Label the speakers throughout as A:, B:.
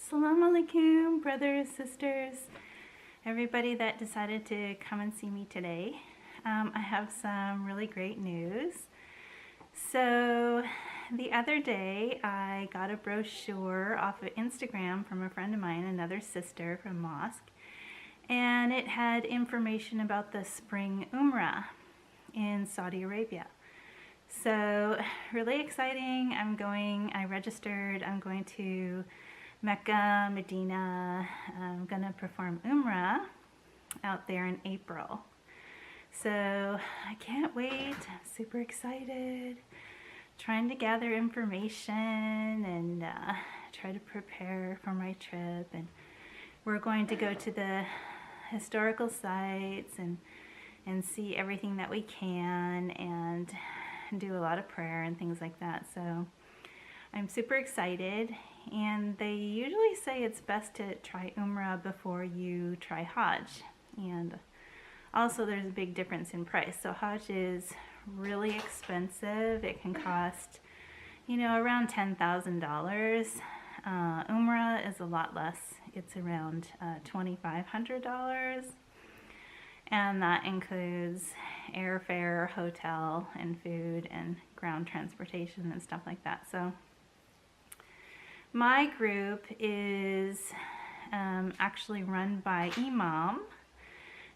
A: Assalamu alaikum, brothers, sisters, everybody that decided to come and see me today. I have some really great news. So the other day I got a brochure off of Instagram from a friend of mine, another sister from mosque, and it had information about the spring Umrah in Saudi Arabia. So really exciting. I registered, I'm going to Mecca, Medina. I'm going to perform Umrah out there in April. So I can't wait. I'm super excited. Trying to gather information and try to prepare for my trip. And we're going to go to the historical sites and see everything that we can and do a lot of prayer and things like that. So I'm super excited, and they usually say it's best to try Umrah before you try Hajj, and also there's a big difference in price. So Hajj is really expensive. It can cost, around $10,000. Umrah is a lot less. It's around $2,500, and that includes airfare, hotel, and food, and ground transportation and stuff like that. So my group is actually run by Imam.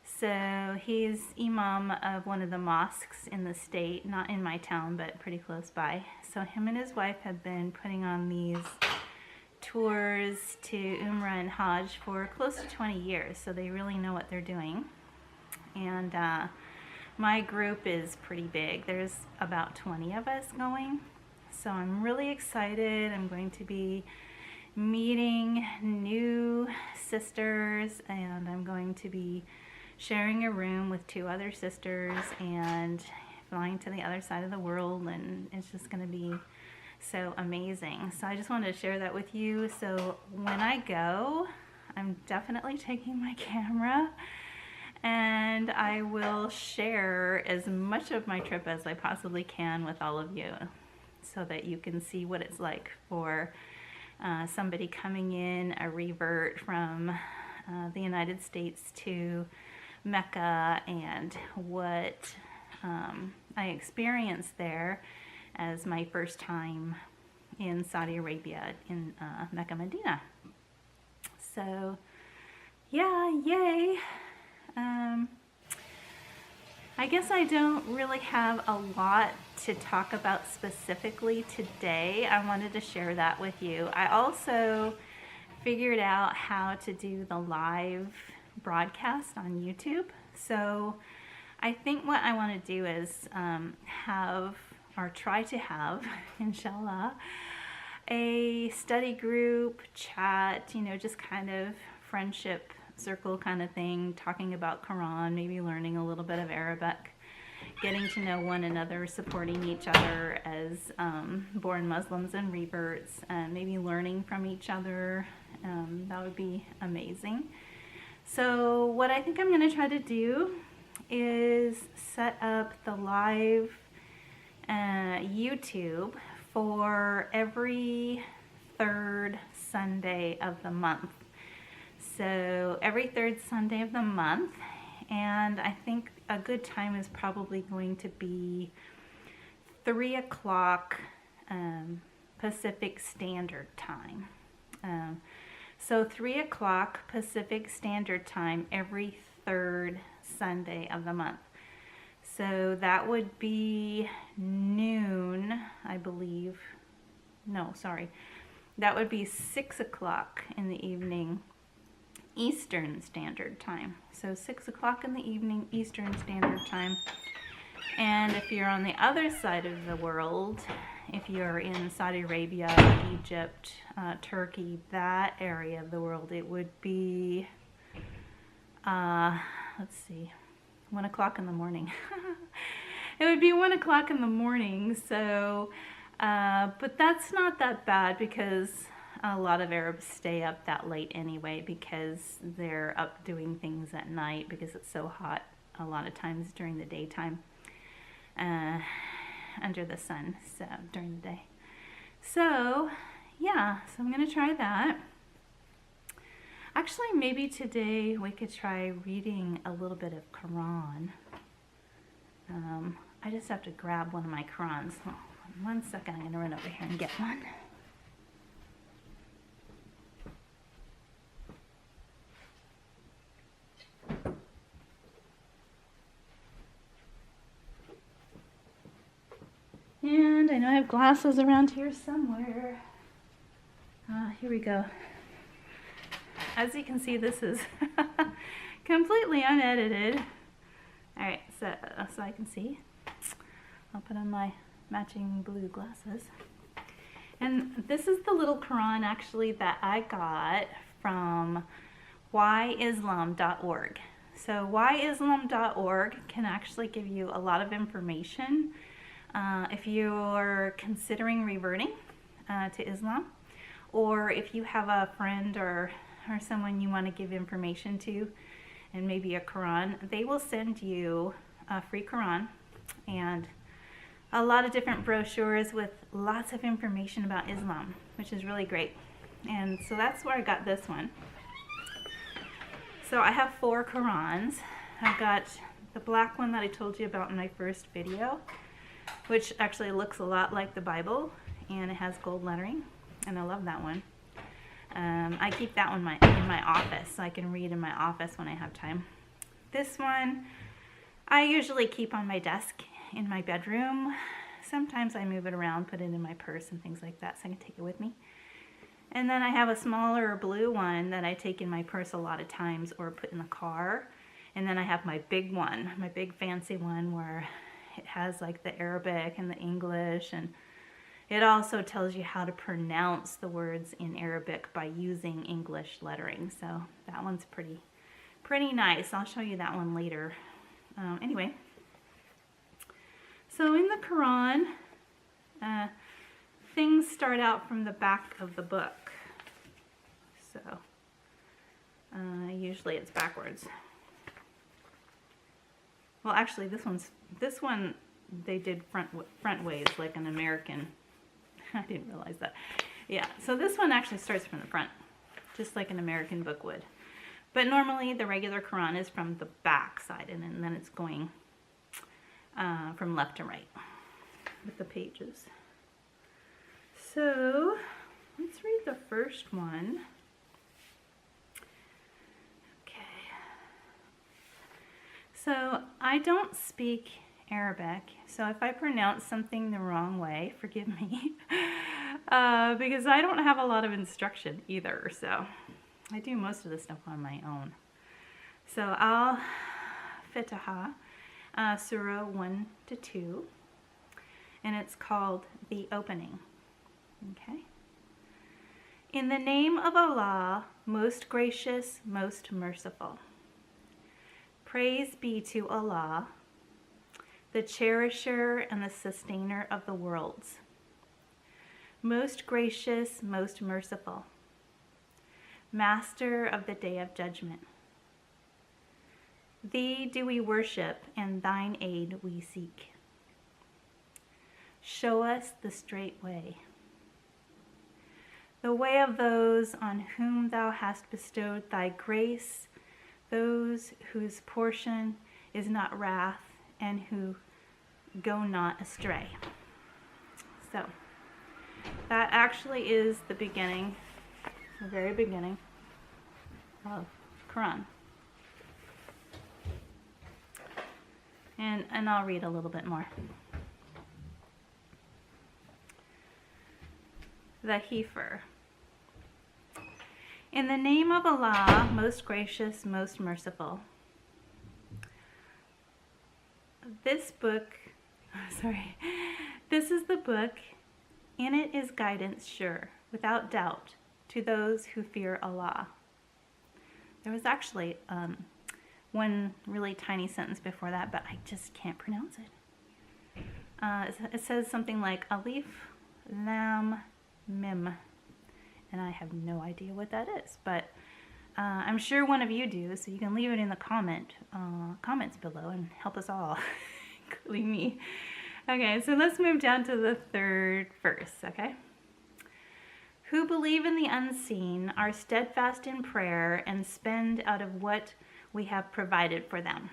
A: So he's Imam of one of the mosques in the state, not in my town, but pretty close by. So him and his wife have been putting on these tours to Umrah and Hajj for close to 20 years, so they really know what they're doing. And my group is pretty big. There's about 20 of us going. So I'm really excited. I'm going to be meeting new sisters, and I'm going to be sharing a room with 2 other sisters and flying to the other side of the world, and it's just going to be so amazing. So I just wanted to share that with you. So when I go, I'm definitely taking my camera, and I will share as much of my trip as I possibly can with all of you, so that you can see what it's like for somebody coming in, a revert from the United States to Mecca, and what I experienced there as my first time in Saudi Arabia, in Mecca, Medina. So yeah, yay. I guess I don't really have a lot to talk about specifically today. I wanted to share that with you. I also figured out how to do the live broadcast on YouTube. So I think what I want to do is try to have, inshallah, a study group chat, just kind of friendship circle kind of thing, talking about Quran, maybe learning a little bit of Arabic, getting to know one another, supporting each other as born Muslims and reverts, maybe learning from each other. That would be amazing. So what I think I'm going to try to do is set up the live YouTube for every third Sunday of the month. So every third Sunday of the month, and I think a good time is probably going to be 3 o'clock Pacific Standard Time. So 3 o'clock Pacific Standard Time every third Sunday of the month. So that would be noon, I believe. No, sorry. That would be 6 o'clock in the evening Eastern Standard Time. So 6 o'clock in the evening Eastern Standard Time. And if you're on the other side of the world, if you're in Saudi Arabia, Egypt, Turkey, that area of the world, it would be, let's see, 1 o'clock in the morning. It would be 1 o'clock in the morning. So, but that's not that bad, because a lot of Arabs stay up that late anyway, because they're up doing things at night because it's so hot a lot of times during the daytime, under the sun, so during the day. So yeah, so I'm gonna try that. Actually, maybe today we could try reading a little bit of Quran. I just have to grab one of my Qurans. Oh, 1 second, I'm going to run over here and get one. And I know I have glasses around here somewhere. Here we go. As you can see, this is completely unedited. Alright, so I can see. I'll put on my matching blue glasses. And this is the little Quran actually that I got from whyislam.org. So whyislam.org can actually give you a lot of information if you're considering reverting to Islam, or if you have a friend or someone you want to give information to and maybe a Quran. They will send you a free Quran and a lot of different brochures with lots of information about Islam, which is really great. And so that's where I got this one. So I have 4 Qurans. I've got the black one that I told you about in my first video, which actually looks a lot like the Bible, and it has gold lettering, and I love that one. I keep that one in my office, so I can read in my office when I have time. This one I usually keep on my desk in my bedroom. Sometimes I move it around, put it in my purse and things like that, so I can take it with me. And then I have a smaller blue one that I take in my purse a lot of times or put in the car. And then I have my big one, my big fancy one, where it has like the Arabic and the English, and it also tells you how to pronounce the words in Arabic by using English lettering. So that one's pretty nice. I'll show you that one later. Anyway, so in the Quran, things start out from the back of the book. So usually it's backwards. Well, actually, this one they did front ways, like an American. I didn't realize that. Yeah, so this one actually starts from the front, just like an American book would. But normally the regular Quran is from the back side, and then it's going from left to right with the pages. So let's read the first one. So I don't speak Arabic, so if I pronounce something the wrong way, forgive me, because I don't have a lot of instruction either, so I do most of the stuff on my own. So Al-Fatiha, Surah 1-2, and it's called The Opening. Okay. In the name of Allah, most gracious, most merciful. Praise be to Allah, the cherisher and the sustainer of the worlds. Most gracious, most merciful. Master of the day of judgment. Thee do we worship, and thine aid we seek. Show us the straight way. The way of those on whom thou hast bestowed thy grace, those whose portion is not wrath and who go not astray. So that actually is the beginning, the very beginning of Quran. And I'll read a little bit more. The Heifer. In the name of Allah, most gracious, most merciful. This is the book. In it is guidance sure, without doubt, to those who fear Allah. There was actually one really tiny sentence before that, but I just can't pronounce it. It says something like Alif, Lam, Mim. And I have no idea what that is, but I'm sure one of you do, so you can leave it in the comments below and help us all, including me. Okay, so let's move down to the third verse, okay? who believe in the unseen, are steadfast in prayer, and spend out of what we have provided for them,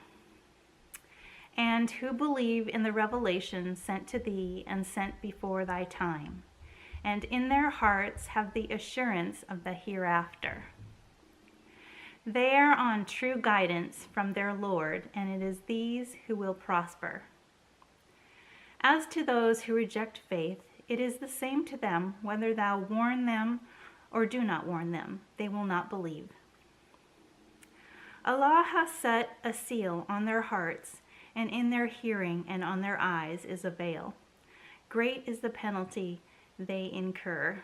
A: and who believe in the revelation sent to thee and sent before thy time, and in their hearts have the assurance of the hereafter. They are on true guidance from their Lord, and it is these who will prosper. As to those who reject faith, it is the same to them whether thou warn them or do not warn them. They will not believe. Allah hath set a seal on their hearts, and in their hearing and on their eyes is a veil. Great is the penalty they incur.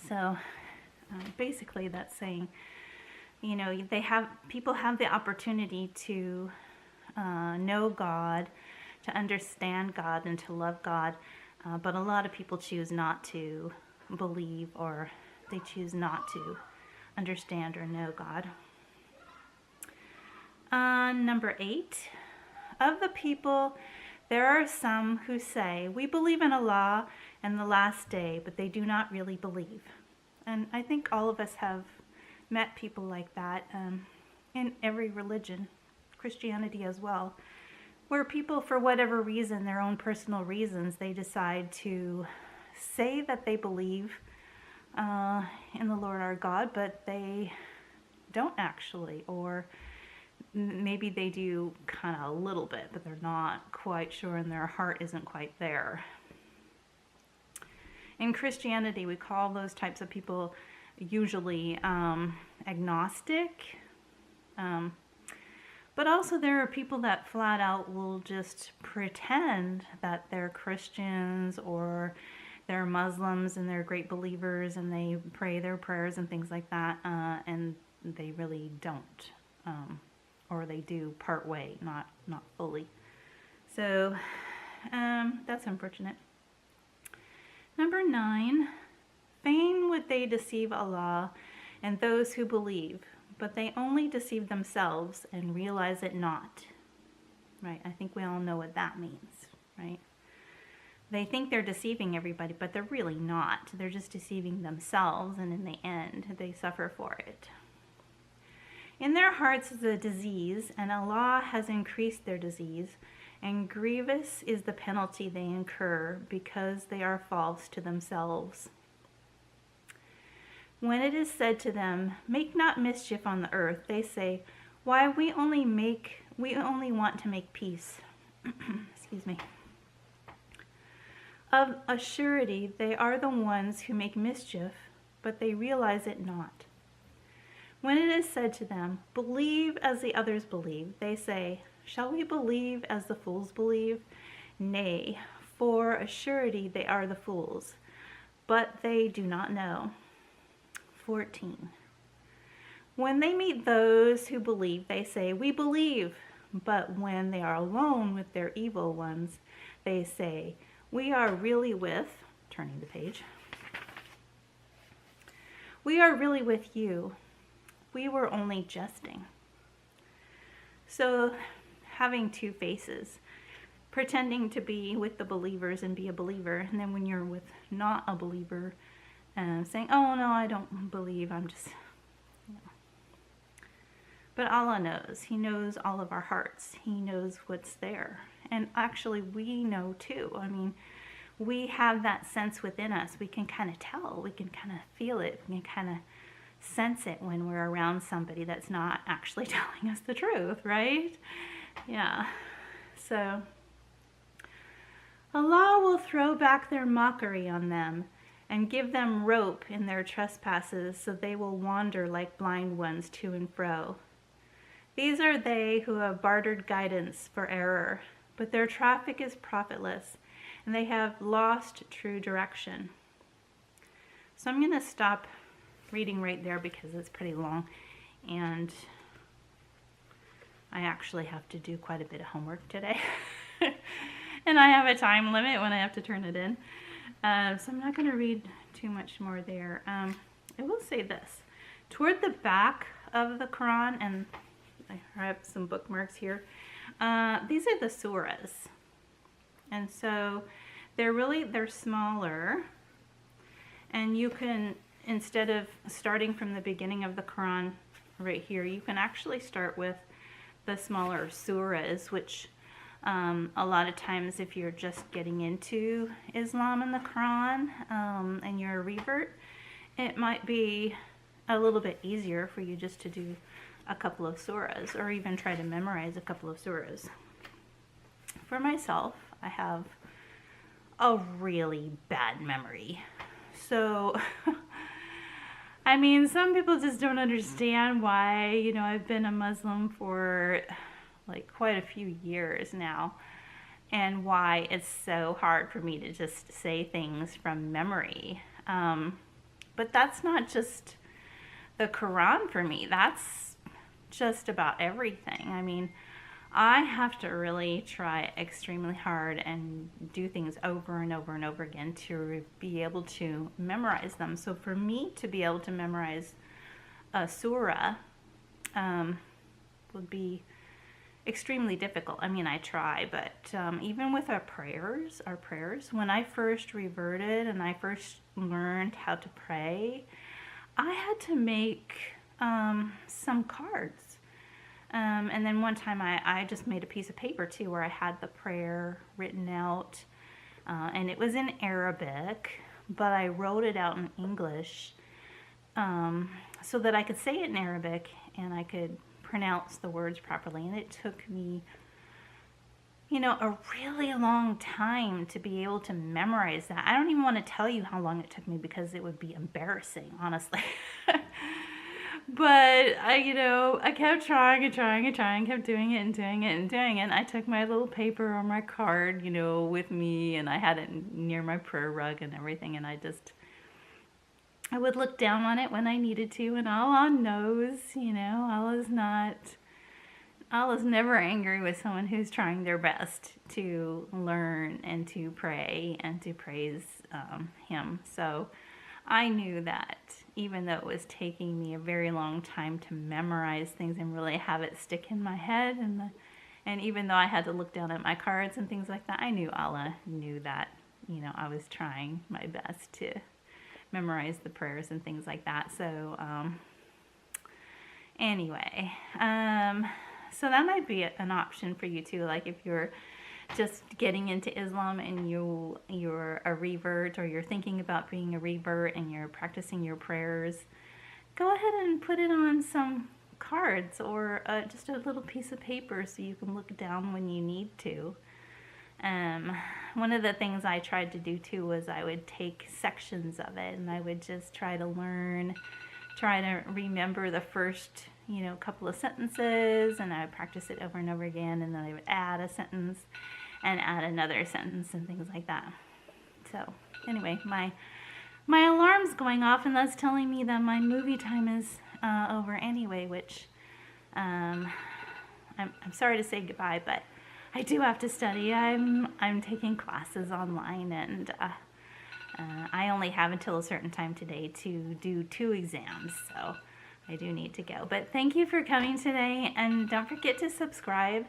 A: So basically that's saying, people have the opportunity to know God, to understand God, and to love God, but a lot of people choose not to believe, or they choose not to understand or know God. Number 8, of the people there are some who say, we believe in Allah and the last day, but they do not really believe. And I think all of us have met people like that in every religion, Christianity as well, where people, for whatever reason, their own personal reasons, they decide to say that they believe in the Lord our God, but they don't actually, or maybe they do kind of a little bit, but they're not quite sure and their heart isn't quite there. In Christianity, we call those types of people usually agnostic. But also there are people that flat out will just pretend that they're Christians or they're Muslims and they're great believers and they pray their prayers and things like that, and they really don't. Or they do part way, not fully. So that's unfortunate. Number 9, fain would they deceive Allah and those who believe, but they only deceive themselves and realize it not. Right? I think we all know what that means, right? They think they're deceiving everybody, but they're really not. They're just deceiving themselves, and in the end, they suffer for it. In their hearts is a disease, and Allah has increased their disease, and grievous is the penalty they incur because they are false to themselves. When it is said to them, make not mischief on the earth, they say, why, we only want to make peace. Excuse me. Of a surety, they are the ones who make mischief, but they realize it not. When it is said to them, believe as the others believe, they say, shall we believe as the fools believe? Nay, for a surety they are the fools, but they do not know. 14. When they meet those who believe, they say, we believe. But when they are alone with their evil ones, they say, we are really with, turning the page, we are really with you. We were only jesting. So having two faces, pretending to be with the believers and be a believer, and then when you're with not a believer, saying, oh no, I don't believe, I'm just, But Allah knows. He knows all of our hearts. He knows what's there. And actually we know too. I mean, we have that sense within us. We can kind of tell, we can kind of feel it, we can kind of sense it when we're around somebody that's not actually telling us the truth, right? Yeah. So Allah will throw back their mockery on them and give them rope in their trespasses, so they will wander like blind ones to and fro. These are they who have bartered guidance for error, but their traffic is profitless, and they have lost true direction. So I'm going to stop reading right there because it's pretty long, and I actually have to do quite a bit of homework today. And I have a time limit when I have to turn it in. So I'm not going to read too much more there. I will say this. Toward the back of the Quran, and I have some bookmarks here, these are the surahs. And so they're smaller. And you can, instead of starting from the beginning of the Quran right here, you can actually start with the smaller surahs, which a lot of times if you're just getting into Islam and the Quran and you're a revert, it might be a little bit easier for you just to do a couple of surahs or even try to memorize a couple of surahs. For myself, I have a really bad memory. So, I mean, some people just don't understand why, you know, I've been a Muslim for like quite a few years now, and why it's so hard for me to just say things from memory. But that's not just the Quran for me. That's just about everything. I mean, I have to really try extremely hard and do things over and over and over again to be able to memorize them. So for me to be able to memorize a surah would be extremely difficult. I mean, I try, but even with our prayers, when I first reverted and I first learned how to pray, I had to make some cards. And then one time I just made a piece of paper too where I had the prayer written out, and it was in Arabic, but I wrote it out in English so that I could say it in Arabic and I could pronounce the words properly. And it took me, you know, a really long time to be able to memorize that. I don't even want to tell you how long it took me because it would be embarrassing, honestly. But I kept trying and trying and trying, kept doing it and doing it and doing it. And I took my little paper or my card, you know, with me, and I had it near my prayer rug and everything. And I would look down on it when I needed to, and Allah knows, you know, Allah's never angry with someone who's trying their best to learn and to pray and to praise Him. So I knew that even though it was taking me a very long time to memorize things and really have it stick in my head, and even though I had to look down at my cards and things like that, I knew Allah knew that, you know, I was trying my best to memorize the prayers and things like that. So anyway, so that might be an option for you too. Like if you're just getting into Islam and you're a revert, or you're thinking about being a revert and you're practicing your prayers, go ahead and put it on some cards or just a little piece of paper so you can look down when you need to. One of the things I tried to do too was I would take sections of it and I would just try to remember the first, you know, couple of sentences, and I would practice it over and over again, and then I would add a sentence and add another sentence and things like that. So anyway, my alarm's going off, and that's telling me that my movie time is over anyway, which I'm sorry to say goodbye, but I do have to study. I'm taking classes online, and I only have until a certain time today to do 2 exams, so I do need to go. But thank you for coming today, and don't forget to subscribe.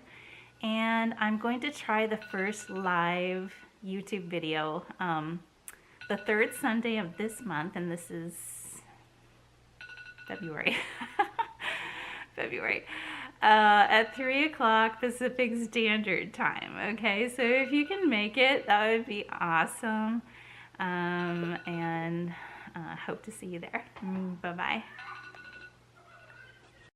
A: And I'm going to try the first live YouTube video the 3rd Sunday of this month, and this is February. At 3 o'clock Pacific Standard Time. Okay, so if you can make it, that would be awesome. And hope to see you there. Bye-bye.